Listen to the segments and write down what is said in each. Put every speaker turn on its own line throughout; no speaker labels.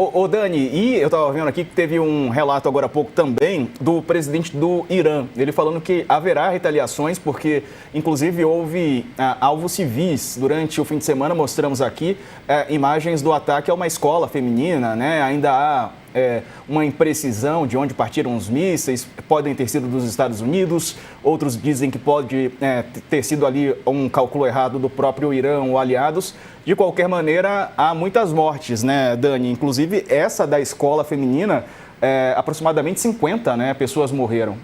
Ô Dani, e eu estava vendo aqui que teve um relato agora há pouco também do presidente do Irã. Ele falando que haverá retaliações porque, inclusive, houve alvos civis. Durante o fim de semana mostramos aqui imagens do ataque a uma escola feminina, né? Ainda há uma imprecisão de onde partiram os mísseis, podem ter sido dos Estados Unidos, outros dizem que pode ter sido ali um cálculo errado do próprio Irã ou aliados. De qualquer maneira, há muitas mortes, né, Dani? Inclusive, essa da escola feminina, aproximadamente 50, né, pessoas morreram.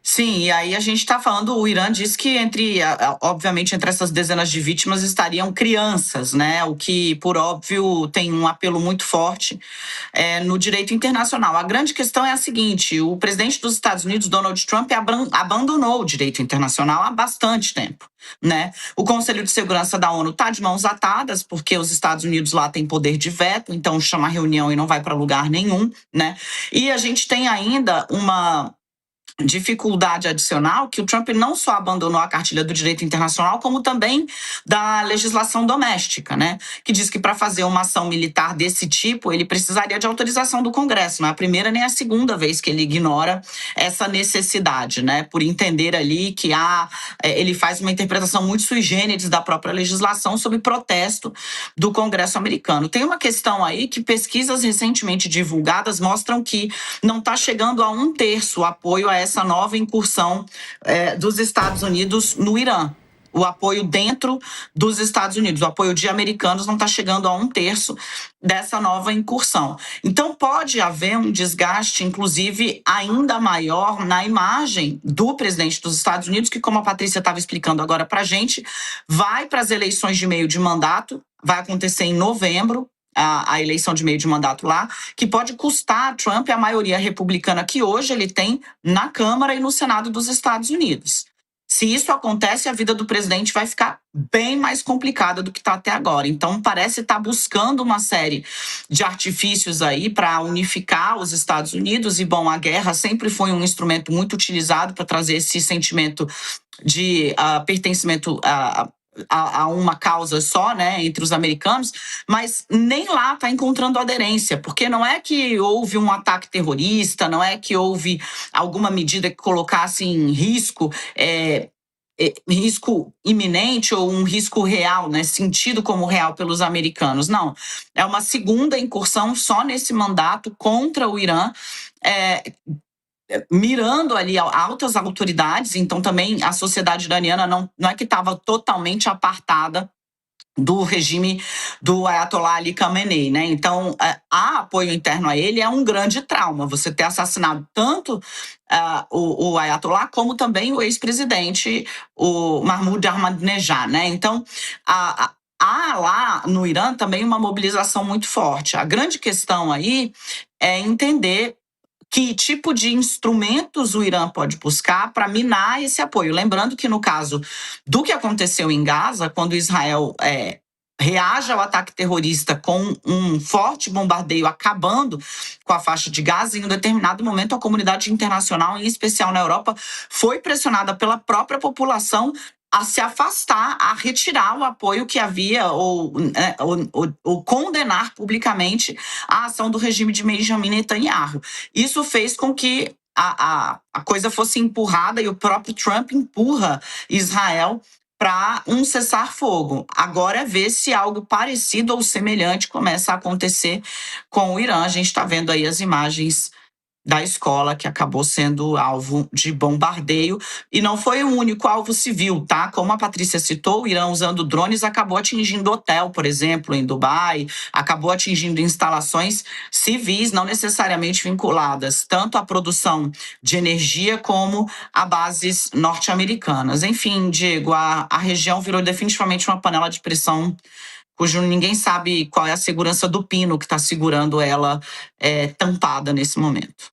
Sim, e aí a gente está falando, o Irã diz que obviamente, entre essas dezenas de vítimas estariam crianças, né? O que, por óbvio, tem um apelo muito forte no direito internacional. A grande questão é a seguinte: o presidente dos Estados Unidos, Donald Trump, abandonou o direito internacional há bastante tempo, né? O Conselho de Segurança da ONU está de mãos atadas, porque os Estados Unidos lá têm poder de veto, então chama reunião e não vai para lugar nenhum, né? E a gente tem ainda uma dificuldade adicional, que o Trump não só abandonou a cartilha do direito internacional, como também da legislação doméstica, né? Que diz que para fazer uma ação militar desse tipo, ele precisaria de autorização do Congresso. Não é a primeira nem a segunda vez que ele ignora essa necessidade, né? Por entender ali que ele faz uma interpretação muito sui generis da própria legislação sob protesto do Congresso americano. Tem uma questão aí que pesquisas recentemente divulgadas mostram que não está chegando a 1/3 o apoio a essa nova incursão dos Estados Unidos no Irã. O apoio dentro dos Estados Unidos, o apoio de americanos não está chegando a 1/3 dessa nova incursão. Então pode haver um desgaste, inclusive, ainda maior na imagem do presidente dos Estados Unidos, que, como a Patrícia estava explicando agora para a gente, vai para as eleições de meio de mandato, vai acontecer em novembro, a eleição de meio de mandato lá, que pode custar a Trump a maioria republicana que hoje ele tem na Câmara e no Senado dos Estados Unidos. Se isso acontece, a vida do presidente vai ficar bem mais complicada do que está até agora. Então, parece estar buscando uma série de artifícios aí para unificar os Estados Unidos. E, bom, a guerra sempre foi um instrumento muito utilizado para trazer esse sentimento de pertencimento a uma causa só, né, entre os americanos, mas nem lá está encontrando aderência, porque não é que houve um ataque terrorista, não é que houve alguma medida que colocasse em risco, risco iminente ou um risco real, né, sentido como real pelos americanos. Não, é uma segunda incursão só nesse mandato contra o Irã, mirando ali altas autoridades. Então também a sociedade iraniana não é que estava totalmente apartada do regime do Ayatollah Ali Khamenei, né? Então, há apoio interno a ele, é um grande trauma. Você ter assassinado tanto o Ayatollah como também o ex-presidente, o Mahmoud Ahmadinejad, né? Então, há lá no Irã também uma mobilização muito forte. A grande questão aí é entender que tipo de instrumentos o Irã pode buscar para minar esse apoio. Lembrando que no caso do que aconteceu em Gaza, quando Israel reage ao ataque terrorista com um forte bombardeio acabando com a faixa de Gaza, em um determinado momento a comunidade internacional, em especial na Europa, foi pressionada pela própria população a se afastar, a retirar o apoio que havia ou condenar publicamente a ação do regime de Benjamin Netanyahu. Isso fez com que a coisa fosse empurrada e o próprio Trump empurra Israel para um cessar-fogo. Agora é ver se algo parecido ou semelhante começa a acontecer com o Irã. A gente está vendo aí as imagens da escola que acabou sendo alvo de bombardeio. E não foi o único alvo civil, tá? Como a Patrícia citou, o Irã, usando drones, acabou atingindo hotel, por exemplo, em Dubai, acabou atingindo instalações civis, não necessariamente vinculadas tanto à produção de energia como a bases norte-americanas. Enfim, Diego, a região virou definitivamente uma panela de pressão cujo ninguém sabe qual é a segurança do pino que está segurando ela tampada nesse momento.